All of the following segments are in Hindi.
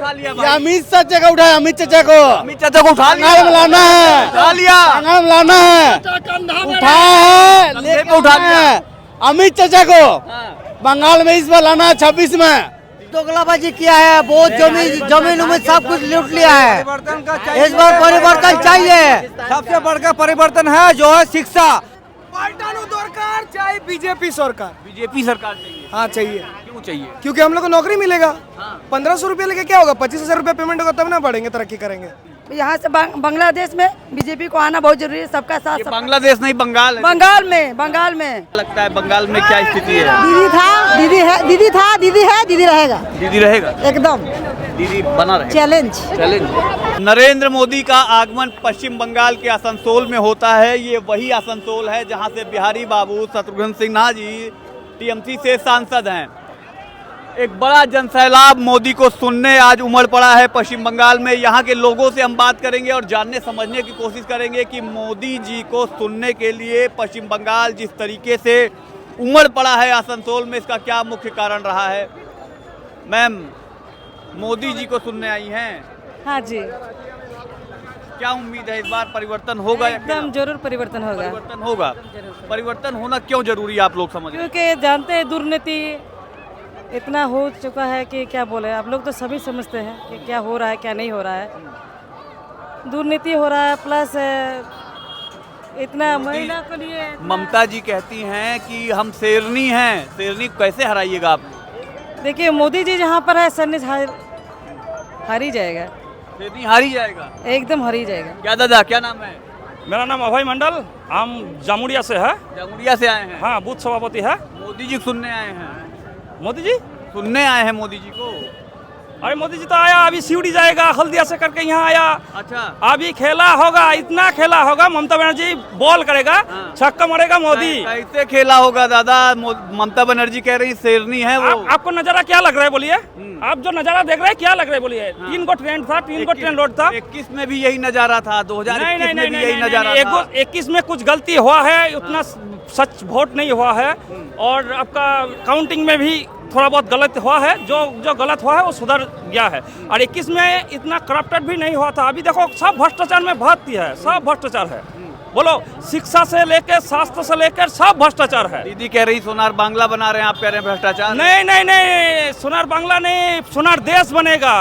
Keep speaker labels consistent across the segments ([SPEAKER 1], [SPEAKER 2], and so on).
[SPEAKER 1] उठा लिया
[SPEAKER 2] ये अमित चाचा का उठाया, अमित चाचा को
[SPEAKER 1] उठा
[SPEAKER 2] बंगाल में लाना है,
[SPEAKER 1] उठा लिया
[SPEAKER 2] बंगाल में लाना है, उठाया है, लेके
[SPEAKER 1] उठा
[SPEAKER 2] उठाना है अमित चाचा को बंगाल में इस बार लाना है 26 में।
[SPEAKER 3] दोगलाबाजी किया है, बहुत जमीन उम्मीद सब कुछ लूट लिया है। इस बार परिवर्तन चाहिए।
[SPEAKER 1] सबसे बड़का परिवर्तन है जो है शिक्षा।
[SPEAKER 4] सरकार चाहे बीजेपी सरकार
[SPEAKER 1] चाहिए।
[SPEAKER 4] हाँ चाहिए।
[SPEAKER 1] क्यों चाहिए?
[SPEAKER 4] क्योंकि हम लोग को नौकरी मिलेगा। 1500 रुपये लेके क्या होगा, 25,000 रुपये पेमेंट होगा तब ना बढ़ेंगे, तरक्की करेंगे।
[SPEAKER 5] यहाँ से बांग्लादेश में बीजेपी को आना बहुत जरूरी है। सबका साथ सब...
[SPEAKER 1] बांग्लादेश नहीं, बंगाल है।
[SPEAKER 5] बंगाल में
[SPEAKER 1] लगता है बंगाल में क्या स्थिति है?
[SPEAKER 5] दीदी था, दीदी है, दीदी था, दीदी है, दीदी रहेगा,
[SPEAKER 1] दीदी रहेगा
[SPEAKER 5] एकदम
[SPEAKER 1] दीदी बना रहे।
[SPEAKER 5] चैलेंज।
[SPEAKER 1] नरेंद्र मोदी का आगमन पश्चिम बंगाल के आसनसोल में होता है। ये वही आसनसोल है जहां से बिहारी बाबू शत्रुघ्न सिन्हा जी टीएमसी से सांसद हैं। एक बड़ा जनसैलाब मोदी को सुनने आज उमड़ पड़ा है पश्चिम बंगाल में। यहाँ के लोगों से हम बात करेंगे और जानने समझने की कोशिश करेंगे कि मोदी जी को सुनने के लिए पश्चिम बंगाल जिस तरीके से उमड़ पड़ा है आसनसोल में, इसका क्या मुख्य कारण रहा है। मैम, मोदी जी को सुनने आई हैं।
[SPEAKER 6] हाँ जी,
[SPEAKER 1] क्या उम्मीद है इस बार परिवर्तन होगा?
[SPEAKER 6] एकदम जरूर परिवर्तन होगा।
[SPEAKER 1] परिवर्तन होगा। परिवर्तन होना क्यों जरूरी है आप लोग समझ?
[SPEAKER 6] क्योंकि जानते हैं दुर्नीति इतना हो चुका है कि क्या बोले। आप लोग तो सभी समझते हैं कि क्या हो रहा है क्या नहीं हो रहा है। दुर्नीति हो रहा है, प्लस इतना महिला के लिए
[SPEAKER 1] ममता जी कहती हैं कि हम शेरनी हैं। शेरनी कैसे हराइएगा आप?
[SPEAKER 6] देखिए, मोदी जी जहाँ पर है सरनी हार ही जाएगा।
[SPEAKER 1] शेरनी हारी जाएगा,
[SPEAKER 6] एकदम हार ही जाएगा।
[SPEAKER 1] क्या दादा, क्या नाम है?
[SPEAKER 7] मेरा नाम अभय मंडल, हम जामुड़िया से है।
[SPEAKER 1] जामुड़िया से आए हैं?
[SPEAKER 7] हाँ, बूथ सभापति है।
[SPEAKER 1] मोदी जी सुनने आए हैं?
[SPEAKER 7] मोदी जी
[SPEAKER 1] सुनने आए हैं मोदी जी को?
[SPEAKER 7] अरे मोदी जी तो आया, अभी सीढ़ी जाएगा, हल्दिया से करके यहाँ आया।
[SPEAKER 1] अच्छा,
[SPEAKER 7] अभी खेला होगा, इतना खेला होगा। ममता बनर्जी बॉल करेगा, छक्का मारेगा मोदी।
[SPEAKER 1] कैसे खेला होगा दादा? ममता बनर्जी कह रही शेरनी है वो।
[SPEAKER 7] आपको नजारा क्या लग रहा है बोलिए? आप जो नजारा देख रहे हैं क्या लग रहा है बोलिए? 3 गो ट्रेंड था, 3 गो ट्रेन रोड था।
[SPEAKER 1] 21 में भी यही नजारा था, 2021 में भी यही नजारा था।
[SPEAKER 7] 21 में कुछ गलती हुआ है, उतना सच वोट नहीं हुआ है। और आपका काउंटिंग में भी थोड़ा बहुत गलत हुआ है। जो गलत हुआ है वो सुधर गया है। और 21 में इतना करप्टेड भी नहीं हुआ था। अभी देखो सब भ्रष्टाचार में भर्ती है, सब भ्रष्टाचार है। बोलो, शिक्षा से लेकर स्वास्थ्य से लेकर सब भ्रष्टाचार है।
[SPEAKER 1] दीदी कह रही सोनार बांग्ला बना रहे हैं, आप कह रहे हैं भ्रष्टाचार।
[SPEAKER 7] नहीं, सोनार बांग्ला नहीं, सोनार देश बनेगा।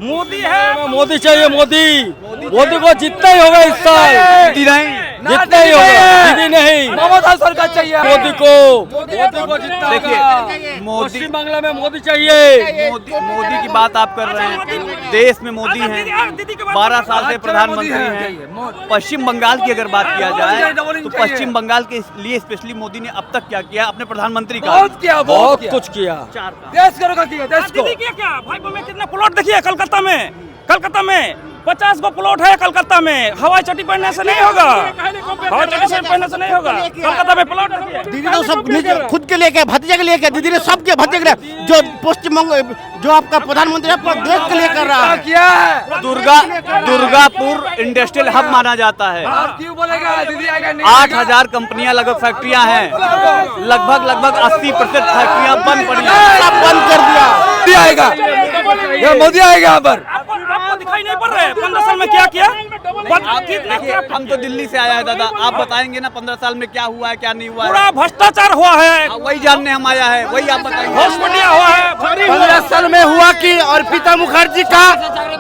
[SPEAKER 7] मोदी है,
[SPEAKER 2] मोदी चाहिए, मोदी को जितना ही होगा इस साल।
[SPEAKER 1] दीदी नहीं,
[SPEAKER 2] जितना ही होगा, दीदी नहीं,
[SPEAKER 4] ममता सरकार चाहिए
[SPEAKER 2] मोदी को जितना।
[SPEAKER 1] देखिए, मोदी
[SPEAKER 2] पश्चिम बांग्ला में मोदी चाहिए।
[SPEAKER 1] मोदी की बात आप कर रहे हैं। देश में मोदी हैं, 12 साल से प्रधानमंत्री हैं। पश्चिम बंगाल की अगर बात किया जाए तो पश्चिम बंगाल के लिए स्पेशली मोदी ने अब तक क्या किया? अपने प्रधानमंत्री का
[SPEAKER 2] बहुत कुछ किया।
[SPEAKER 4] देश करो किया, देश को
[SPEAKER 7] क्या भाई बोल में कितना प्लॉट देखिए कलकत्ता में 50 गो प्लॉट है कलकत्ता में। हवाई चट्टी पहनने से नहीं होगा, हवाई चट्टी से पहनने से नहीं होगा। कलकत्ता में प्लॉट देखिए।
[SPEAKER 2] दीदी तो सब खुद के लेके, भतीजे के लेके, दीदी ने सबके भतीजे के लिए। जो पश्चिम बंगाल जो आपका प्रधानमंत्री है पूरा देश के लिए कर रहा है।
[SPEAKER 4] क्या है?
[SPEAKER 1] दुर्गापुर इंडस्ट्रियल हब माना जाता है।
[SPEAKER 4] क्यों बोलेगा दीदी आएगा?
[SPEAKER 1] 8000 कंपनियां लगभग फैक्ट्रियां हैं। लगभग 80% फैक्ट्रियां बंद पड़ी हैं।
[SPEAKER 2] सब बंद कर दिया।
[SPEAKER 4] मोदी आएगा, मोदी आएगा यहाँ पर।
[SPEAKER 7] आपको दिखाई नहीं पड़ रहा है 15 साल में क्या किया?
[SPEAKER 1] देखिए, हम तो दिल्ली से आया है दादा, आप बताएंगे ना 15 साल में क्या हुआ है क्या नहीं हुआ है?
[SPEAKER 7] पूरा भ्रष्टाचार हुआ है,
[SPEAKER 1] वही जानने हम आया है, वही आप बताएंगे।
[SPEAKER 7] हॉस्पिटल हुआ है।
[SPEAKER 2] 15 साल में हुआ कि अर्पिता मुखर्जी का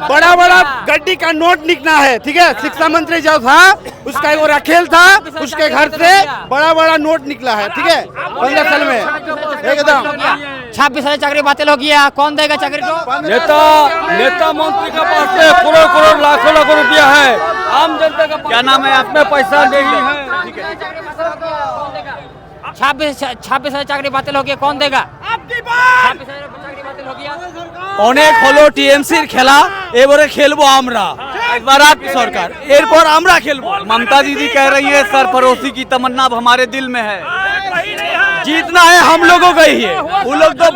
[SPEAKER 2] बड़ा गड्डी का नोट निकला है, ठीक है। शिक्षा मंत्री जो था उसका वो राखेल था, उसके घर से बड़ा नोट निकला है, ठीक है। 15 साल में एकदम
[SPEAKER 3] 26 हजार चाकरी बातिल हो गया। कौन देगा चाकरी को?
[SPEAKER 2] नेता मंत्री के पास में करोड़ लाखों रुपया है। आम जनता का
[SPEAKER 1] क्या नाम है आप?
[SPEAKER 2] में पैसा नहीं है।
[SPEAKER 3] 26 हजार चाकरी बातिल हो गया। कौन देगा? 26 हजार चाकरी बातिल हो गया।
[SPEAKER 2] অনেক হলো টিএমসির খেলা, এবারে খেলবো আমরা। এবার आपकी सरकार, এরপর আমরা খেলবো।
[SPEAKER 1] ममता दीदी कह रही है सरफरोशी की तमन्ना अब हमारे दिल में है।
[SPEAKER 2] जीतना है हम लोगों का ही है, वो लोग तो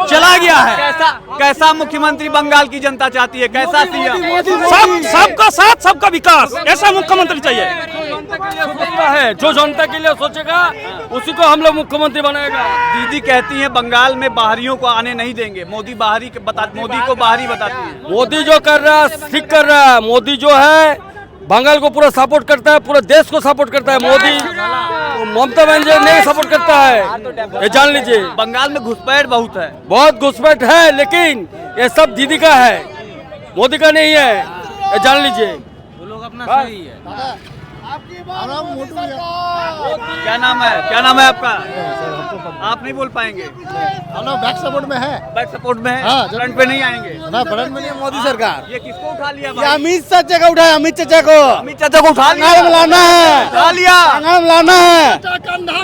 [SPEAKER 2] चला गया है।
[SPEAKER 1] कैसा मुख्यमंत्री बंगाल की जनता चाहती है? कैसा सीएम?
[SPEAKER 7] सबका साथ सबका विकास, ऐसा मुख्यमंत्री चाहिए। जनता के लिए सोचता है, जो जनता के लिए सोचेगा उसी को हम लोग मुख्यमंत्री बनाएगा।
[SPEAKER 1] दीदी कहती हैं बंगाल में बाहरियों को आने नहीं देंगे, मोदी को बाहरी बताती है।
[SPEAKER 7] मोदी जो कर रहा है ठीक कर रहा है। मोदी जो है बंगाल को पूरा सपोर्ट करता है, पूरे देश को सपोर्ट करता है। मोदी ममता बनर्जी नहीं सपोर्ट करता है, ये जान लीजिए।
[SPEAKER 1] बंगाल में घुसपैठ बहुत है।
[SPEAKER 7] बहुत घुसपैठ है, लेकिन ये सब दीदी का है, मोदी का नहीं है, ये जान लीजिए। वो लोग अपना सही है।
[SPEAKER 1] क्या नाम है आपका? आप नहीं बोल पाएंगे।
[SPEAKER 8] हम लोग बैक सपोर्ट में है।
[SPEAKER 1] बैक सपोर्ट में है,
[SPEAKER 8] हाँ,
[SPEAKER 1] फ्रंट पे नहीं आएंगे।
[SPEAKER 8] ना फ्रंट में नहीं, मोदी सरकार।
[SPEAKER 1] ये किसको उठा लिया
[SPEAKER 2] ये
[SPEAKER 1] भाई?
[SPEAKER 2] अमित चाचा का उठाया, अमित चाचा को
[SPEAKER 1] अमित चाचा को उठा लिया।
[SPEAKER 2] बंगाल में लाना है,
[SPEAKER 1] उठा लिया।
[SPEAKER 2] बंगाल में लाना है,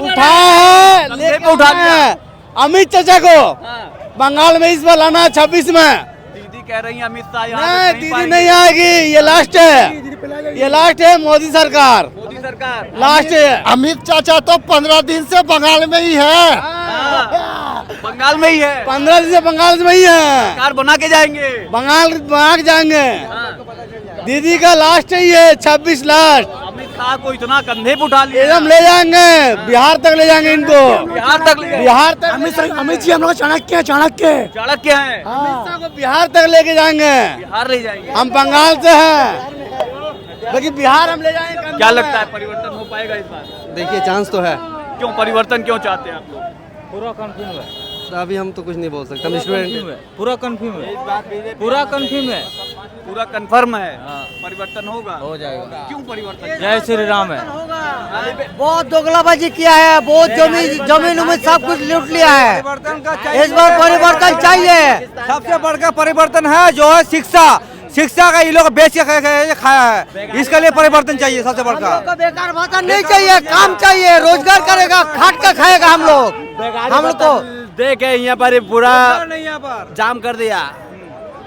[SPEAKER 2] उठाया है,
[SPEAKER 1] कंधे पे उठा लिया।
[SPEAKER 2] अमित चाचा को
[SPEAKER 1] हाँ।
[SPEAKER 2] बंगाल में इस बार लाना है 26 में।
[SPEAKER 1] दीदी कह रही है अमित शाह यहाँ
[SPEAKER 2] नहीं,
[SPEAKER 1] पे
[SPEAKER 2] दीदी
[SPEAKER 1] पाएंगे।
[SPEAKER 2] नहीं आएगी, ये लास्ट है, ये लास्ट है मोदी सरकार,
[SPEAKER 1] मोदी सरकार
[SPEAKER 2] लास्ट है।
[SPEAKER 8] अमित चाचा तो 15 दिन से बंगाल में ही है।
[SPEAKER 1] हाँ, बंगाल में ही है।
[SPEAKER 2] 15 दिन से बंगाल में ही है,
[SPEAKER 1] सरकार बना के जाएंगे।
[SPEAKER 2] बंगाल बना के जाएंगे।
[SPEAKER 1] हाँ।
[SPEAKER 2] दीदी का लास्ट है ये 26 लास्ट,
[SPEAKER 1] अमित शाह को इतना कंधे पे उठा लिया।
[SPEAKER 2] एकदम ले जाएंगे, बिहार तक ले जाएंगे इनको,
[SPEAKER 1] बिहार तक ले गए।
[SPEAKER 2] बिहार तक। अमित जी हम लोग चाणक्य है,
[SPEAKER 1] चाणक्य है।
[SPEAKER 2] अमित शाह को बिहार तक लेके जाएंगे।
[SPEAKER 1] बिहार ले जाएंगे।
[SPEAKER 2] हम बंगाल से हैं, लेकिन बिहार हम ले जाएंगे।
[SPEAKER 1] क्या लगता है परिवर्तन हो पाएगा इस बार?
[SPEAKER 3] देखिए चांस तो है,
[SPEAKER 1] क्यों परिवर्तन क्यों चाहते हैं आप लोग?
[SPEAKER 7] पूरा कंफर्म है,
[SPEAKER 3] अभी हम तो कुछ नहीं बोल सकते, हम स्टूडेंट।
[SPEAKER 7] पूरा कंफर्म है, पूरा कंफर्म है,
[SPEAKER 1] पूरा कंफर्म है। परिवर्तन होगा,
[SPEAKER 7] हो जाएगा।
[SPEAKER 1] क्यों परिवर्तन?
[SPEAKER 7] जय श्री राम है।
[SPEAKER 3] बहुत दोगलाबाजी किया है, बहुत जमीन उम्मीद सब कुछ लूट लिया है। इस बार परिवर्तन चाहिए।
[SPEAKER 9] सबसे बढ़कर परिवर्तन है जो है शिक्षा का ये लोग बेच के खाया है, इसके लिए परिवर्तन चाहिए सबसे
[SPEAKER 3] हम
[SPEAKER 9] बढ़कर।
[SPEAKER 3] लोग को बेकार भत्ता नहीं चाहिए, काम चाहिए, रोजगार करेगा, खाट कर खाएगा हम लोग को।
[SPEAKER 2] देखे यहाँ पर पूरा जाम कर दिया,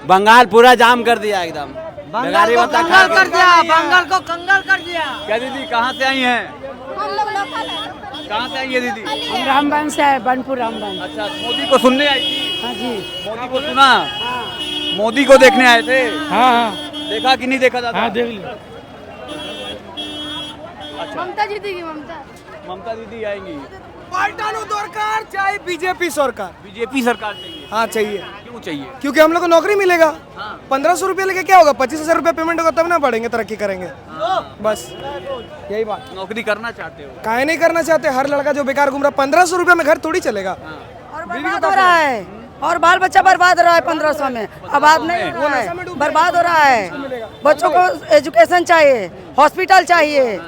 [SPEAKER 2] बंगाल पूरा जाम कर दिया एकदम।
[SPEAKER 3] बंगाल को कंगाल कर दिया, बंगाल को कंगाल कर दिया।
[SPEAKER 1] क्या दीदी कहाँ से आई हैं?
[SPEAKER 10] हम लोग लोकल है।
[SPEAKER 1] कहाँ से आई है दीदी?
[SPEAKER 5] हम रामबन से है, बनपुर रामबन।
[SPEAKER 1] अच्छा, मोदी को सुनने आई थी?
[SPEAKER 5] हाँ जी।
[SPEAKER 1] मोदी को सुना? मोदी को देखने आए थे?
[SPEAKER 7] हाँ
[SPEAKER 1] देखा कि नहीं देखा दादा?
[SPEAKER 7] हाँ, देख लिया।
[SPEAKER 1] अच्छा,
[SPEAKER 10] ममता जीतेगी, ममता।
[SPEAKER 1] ममता दीदी आएंगी।
[SPEAKER 4] पलटानो दरकार चाहे बीजेपी सरकार।
[SPEAKER 1] बीजेपी सरकार चाहिए।
[SPEAKER 4] हाँ चाहिए,
[SPEAKER 1] क्यों चाहिए?
[SPEAKER 4] क्योंकि हम लोग को नौकरी मिलेगा। 1500 रुपये लेके क्या होगा, 25,000 रुपये पेमेंट होगा तब ना बढ़ेंगे, तरक्की करेंगे। बस यही बात।
[SPEAKER 1] नौकरी करना चाहते हो?
[SPEAKER 4] काहे नहीं करना चाहते? हर लड़का जो बेकार घूम रहा, 1500 रुपये में घर थोड़ी चलेगा।
[SPEAKER 5] और बर्बाद हो रहा है, और बाल बच्चा बर्बाद हो रहा है 1500 में। अब आप नहीं हो रहा है, बर्बाद हो रहा है। बच्चों को एजुकेशन चाहिए, हॉस्पिटल चाहिए,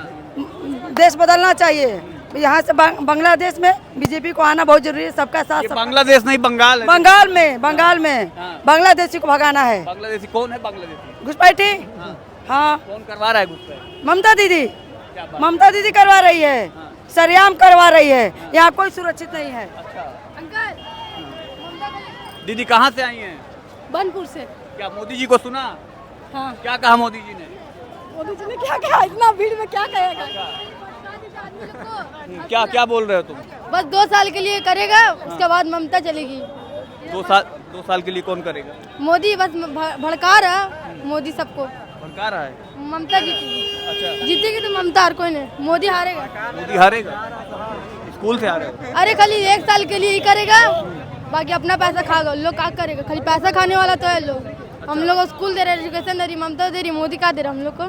[SPEAKER 5] देश बदलना चाहिए। यहाँ से बांग्लादेश में बीजेपी को आना बहुत जरूरी है, सबका साथ।
[SPEAKER 1] ये बांग्लादेश नहीं, बंगाल है।
[SPEAKER 5] बंगाल में बांग्लादेशी को भगाना है।
[SPEAKER 1] बांग्लादेशी कौन है? बांग्लादेशी
[SPEAKER 5] घुसपैठी, हाँ
[SPEAKER 1] कौन करवा रहा है घुसपैठ?
[SPEAKER 5] ममता दीदी करवा रही है, सरेआम करवा रही है। यहाँ कोई सुरक्षित नहीं है।
[SPEAKER 10] अंकल
[SPEAKER 1] दीदी कहाँ से आई हैं?
[SPEAKER 10] बनपुर से।
[SPEAKER 1] क्या मोदी जी को सुना?
[SPEAKER 10] हाँ।
[SPEAKER 1] क्या कहा मोदी जी ने?
[SPEAKER 10] मोदी जी ने क्या कहा? इतना भीड़ में क्या कहेगा?
[SPEAKER 1] क्या क्या बोल रहे हो तुम?
[SPEAKER 10] बस 2 साल के लिए करेगा, उसके बाद ममता चलेगी।
[SPEAKER 1] 2 साल के लिए कौन करेगा?
[SPEAKER 10] मोदी बस भड़का रहा है, मोदी सबको
[SPEAKER 1] भड़का रहा है।
[SPEAKER 10] ममता जीतेगी।
[SPEAKER 1] अच्छा,
[SPEAKER 10] जीतेगी तो ममता, और कोई नहीं। मोदी हारेगा।
[SPEAKER 1] मोदी हारेगा? स्कूल से हारेगा?
[SPEAKER 10] अरे खाली 1 साल के लिए ही करेगा, बाकी अपना पैसा खाएगा। लोग क्या करेगा? खाली पैसा खाने वाला तो है लोग। हम लोग को स्कूल दे रहे, एजुकेशन दे रही, ममता दे रही, मोदी क्या दे रहा हम लोग को?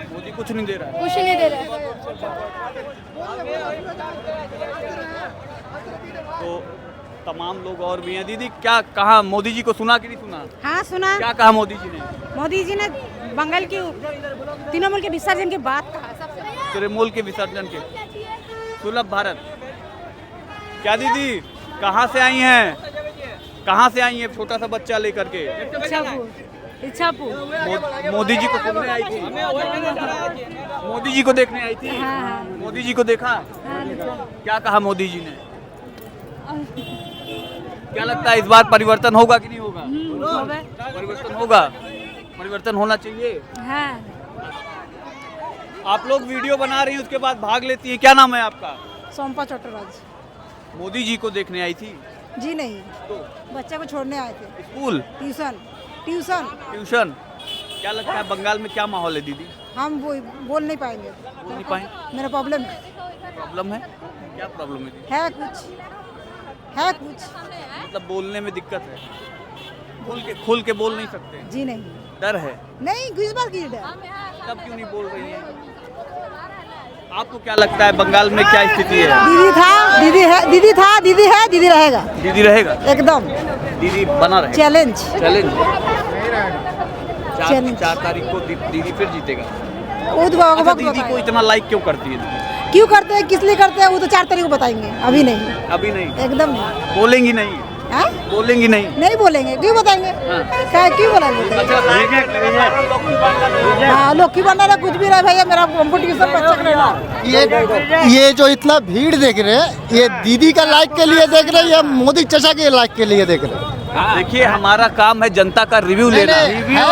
[SPEAKER 1] मोदी कुछ नहीं दे रहा है।
[SPEAKER 10] कुछ नहीं दे रहा है।
[SPEAKER 1] तो तमाम लोग और भी हैं। दीदी क्या कहा? मोदी जी को सुना कि नहीं सुना?
[SPEAKER 11] हाँ सुना।
[SPEAKER 1] क्या कहा मोदी जी ने?
[SPEAKER 11] मोदी जी ने बंगाल की तृणमूल के विसर्जन की बात कहा।
[SPEAKER 1] तृणमूल के विसर्जन के सुलभ भारत। क्या दीदी कहाँ से आई हैं? कहाँ से आई हैं छोटा सा बच्चा लेकर के?
[SPEAKER 5] इच्छापुर।
[SPEAKER 1] मोदी जी को सुनने आई थी? मोदी जी को देखने आई थी? मोदी जी को देखा? क्या कहा मोदी जी ने? क्या लगता है इस बार परिवर्तन होगा कि नहीं होगा? परिवर्तन होगा, परिवर्तन होना चाहिए। आप लोग वीडियो बना रही हैं, उसके बाद भाग लेती हैं। क्या नाम है आपका?
[SPEAKER 11] सोमपा चौटराज।
[SPEAKER 1] मोदी जी को देखने आई थी?
[SPEAKER 11] जी नहीं,
[SPEAKER 1] तो
[SPEAKER 11] बच्चे को छोड़ने आए थे।
[SPEAKER 1] स्कूल?
[SPEAKER 11] ट्यूशन।
[SPEAKER 1] ट्यूशन। क्या लगता है बंगाल में क्या माहौल है दीदी?
[SPEAKER 11] हम वो बोल नहीं पाएंगे।
[SPEAKER 1] बोल नहीं पाए?
[SPEAKER 11] मेरा प्रॉब्लम
[SPEAKER 1] प्रॉब्लम है? क्या प्रॉब्लम है?
[SPEAKER 11] है कुछ
[SPEAKER 1] मतलब बोलने में दिक्कत है, खुल के बोल नहीं सकते?
[SPEAKER 11] जी नहीं
[SPEAKER 1] डर है?
[SPEAKER 11] नहीं किस बात की डर
[SPEAKER 1] तब क्यों नहीं बोल रही हैं? आपको क्या लगता है बंगाल में क्या स्थिति है?
[SPEAKER 11] दीदी था दीदी है दीदी था दीदी है दीदी रहेगा
[SPEAKER 1] दीदी रहेगा?
[SPEAKER 11] एकदम
[SPEAKER 1] दीदी बना रहेगा?
[SPEAKER 11] चैलेंज
[SPEAKER 1] 4 तारीख को दीदी फिर जीतेगा।
[SPEAKER 11] अच्छा,
[SPEAKER 1] दीदी को इतना लाइक क्यों करती है?
[SPEAKER 11] क्यों करते हैं किस लिए करते हैं वो तो 4 तारीख को बताएंगे अभी नहीं
[SPEAKER 1] अभी नहीं?
[SPEAKER 11] एकदम नहीं
[SPEAKER 1] बोलेंगी नहीं?
[SPEAKER 11] हाँ?
[SPEAKER 1] बोलेंगी नहीं?
[SPEAKER 11] नहीं बोलेंगे क्यों बताएंगे क्या क्यों बोलेंगे हाँ लोग की बना रहा कुछ भी रहा भैया मेरा कंपटीशन अच्छा करेगा।
[SPEAKER 8] ये जो इतना भीड़ देख रहे हैं ये दीदी का लाइक के लिए देख रहे हैं या मोदी चाचा के लाइक के लिए देख रहे हैं?
[SPEAKER 1] देखिए हमारा काम है जनता का रिव्यू लेना,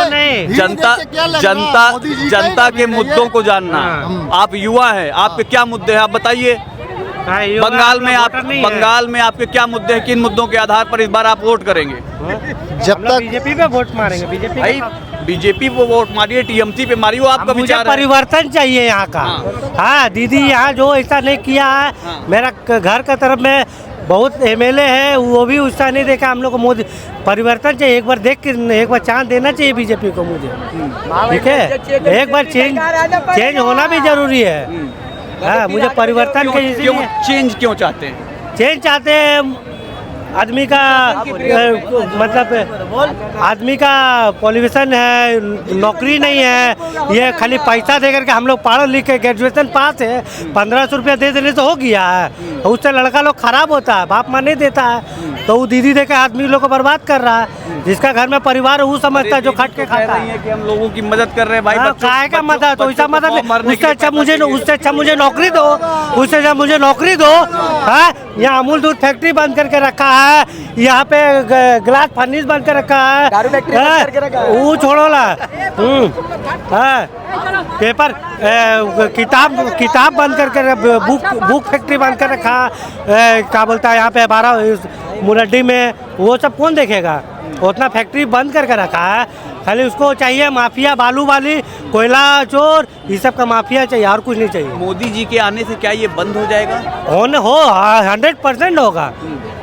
[SPEAKER 8] नहीं
[SPEAKER 1] जनता के मुद्दों को जानना। आप युवा हैं, आपके क्या मुद्दे हैं आप बताइए। बंगाल में आपके क्या मुद्दे हैं, किन मुद्दों के आधार पर इस बार आप वोट करेंगे?
[SPEAKER 8] जब तक
[SPEAKER 9] बीजेपी पे वोट मारेंगे
[SPEAKER 1] बीजेपी को वोट मारिए, टीएमसी पे मारिए, वो आपका
[SPEAKER 9] मुझे
[SPEAKER 1] विचार है।
[SPEAKER 9] परिवर्तन चाहिए यहाँ का। हाँ दीदी यहाँ जो ऐसा नहीं किया है मेरा घर का तरफ में बहुत एमएलए है वो भी उत्साह नहीं देखा हम लोग को। मोदी परिवर्तन चाहिए, एक बार देख के एक बार चांस देना चाहिए बीजेपी को मुझे, ठीक है। एक बार चेंज होना भी जरूरी है। हाँ मुझे परिवर्तन के
[SPEAKER 1] चेंज क्यों चाहते हैं?
[SPEAKER 9] चेंज चाहते हैं आदमी का मतलब आदमी का क्वालिफिकेशन है, नौकरी नहीं है, ये खाली पैसा दे करके हम लोग पढ़ लिख के ग्रेजुएशन पास है 1500 रुपया दे देने से हो गया है, उससे लड़का लोग खराब होता है, बाप माँ नहीं देता है तो वो दीदी दे के आदमी लोग को बर्बाद कर रहा है। जिसका घर में परिवार वो समझता है जो खट के खाता है
[SPEAKER 1] कि हम लोगों की मदद कर रहे हैं भाई।
[SPEAKER 9] काय का मदद तो ऐसा मदद उससे अच्छा मुझे नौकरी दो, उससे अच्छा मुझे नौकरी दो। हाँ यहाँ अमूल दूध फैक्ट्री बंद करके रखा है, यहाँ पे ग्लास फर्निश बंद कर रखा है, वो छोड़ो ला। पेपर किताब बंद करके बुक फैक्ट्री बंद कर रखा है, क्या बोलता है यहाँ पे 12 मुरड्डी में, वो सब कौन देखेगा? उतना फैक्ट्री बंद करके रखा है, खाली उसको चाहिए माफिया, बालू वाली, कोयला चोर, ये सब का माफिया चाहिए और कुछ नहीं चाहिए।
[SPEAKER 1] मोदी जी के आने से क्या ये बंद हो जाएगा?
[SPEAKER 9] 100% होगा,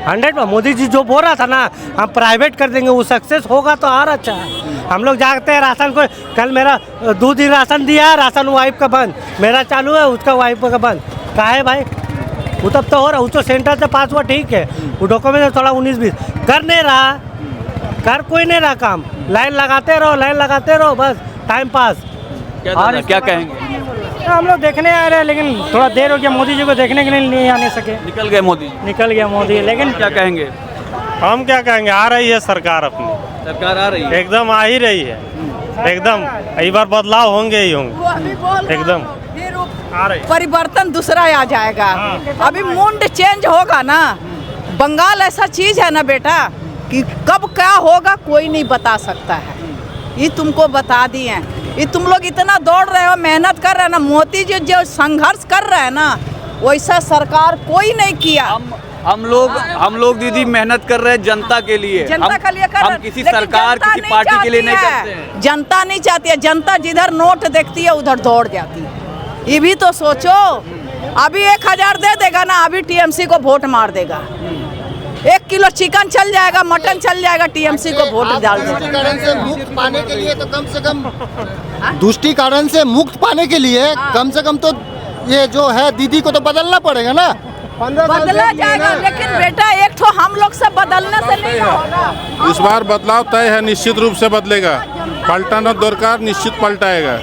[SPEAKER 9] 100। मोदी जी जो बोल रहा था ना हम प्राइवेट कर देंगे वो सक्सेस होगा तो और अच्छा है। हम लोग जागते हैं राशन को, कल मेरा 2 दिन राशन दिया है, राशन वाइफ का बंद, मेरा चालू है उसका वाइफ का बंद। कहा है भाई वो तब तो हो रहा, उसको सेंटर से पास हुआ ठीक है, वो डॉक्यूमेंट थोड़ा 19-20 कर नहीं रहा, कर कोई नहीं रहा काम, लाइन लगाते रहो बस टाइम पास।
[SPEAKER 1] क्या कहेंगे?
[SPEAKER 9] हम लोग देखने आ रहे हैं लेकिन थोड़ा देर हो गया, मोदी जी को देखने के लिए नहीं आने सके।
[SPEAKER 1] निकल गया मोदी,
[SPEAKER 9] लेकिन
[SPEAKER 1] क्या कहेंगे?
[SPEAKER 12] हम क्या कहेंगे, आ रही है सरकार, अपनी
[SPEAKER 1] सरकार आ रही है,
[SPEAKER 12] एकदम आ ही रही है, एकदम इस बार बदलाव होंगे ही होंगे, एकदम आ रही।
[SPEAKER 13] परिवर्तन दूसरा आ जाएगा, अभी मुंड चेंज होगा ना। बंगाल ऐसा चीज है ना बेटा कि कब क्या होगा कोई नहीं बता सकता है, ये तुमको बता दिए। ये तुम लोग इतना दौड़ रहे हो, मेहनत कर रहे हैं ना, मोदी जी जो संघर्ष कर रहे हैं ना वैसा सरकार कोई नहीं किया।
[SPEAKER 1] हम लोग दीदी मेहनत कर रहे हैं जनता के लिए,
[SPEAKER 13] जनता के लिए कर
[SPEAKER 1] हम किसी सरकार किसी पार्टी के लिए नहीं करते हैं।
[SPEAKER 13] जनता नहीं चाहती है, जनता जिधर नोट देखती है उधर दौड़ जाती है। ये भी तो सोचो, अभी 1000 दे देगा ना, अभी टीएमसी को वोट मार देगा। 1 किलो चिकन चल जाएगा, मटन चल जाएगा, टीएमसी को वोट डाल देगा।
[SPEAKER 8] तुष्टिकरण से मुक्त पाने के लिए तो कम से कम तुष्टिकरण से मुक्त पाने के लिए कम से कम तो ये जो है दीदी को तो बदलना पड़ेगा ना।
[SPEAKER 13] बदला जाएगा लेकिन बेटा एक तो हम लोग से बदलने से नहीं होगा।
[SPEAKER 12] इस बार बदलाव तय है, निश्चित रूप से बदलेगा, पलटाना दरकार, निश्चित पलटाएगा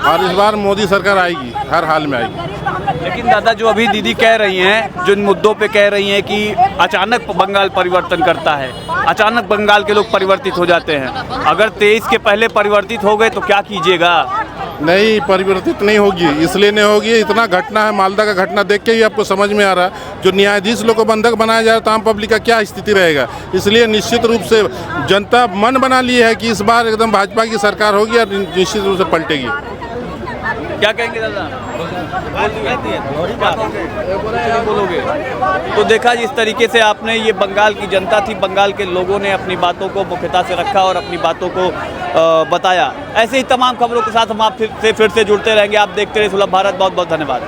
[SPEAKER 12] और इस बार मोदी सरकार आएगी, हर हाल में आएगी।
[SPEAKER 1] लेकिन दादा जो अभी दीदी कह रही हैं, जो इन मुद्दों पे कह रही हैं कि अचानक बंगाल परिवर्तन करता है, अचानक बंगाल के लोग परिवर्तित हो जाते हैं, अगर 23 के पहले परिवर्तित हो गए तो क्या कीजिएगा?
[SPEAKER 12] नहीं, परिवर्तित नहीं होगी, इसलिए नहीं होगी, इतना घटना है, मालदा का घटना देख के ही आपको समझ में आ रहा है, जो न्यायाधीश लोग को बंधक बनाया जाए तो आम पब्लिक का क्या स्थिति रहेगा। इसलिए निश्चित रूप से जनता मन बना ली है कि इस बार एकदम भाजपा की सरकार होगी और निश्चित रूप से पलटेगी।
[SPEAKER 1] क्या कहेंगे दादा? बोलोगे? तो देखा जिस तरीके से आपने, ये बंगाल की जनता थी, बंगाल के लोगों ने अपनी बातों को मुख्यता से रखा और अपनी बातों को बताया। ऐसे ही तमाम खबरों के साथ हम आप फिर से जुड़ते रहेंगे। आप देखते रहे सुलभ भारत। बहुत बहुत धन्यवाद।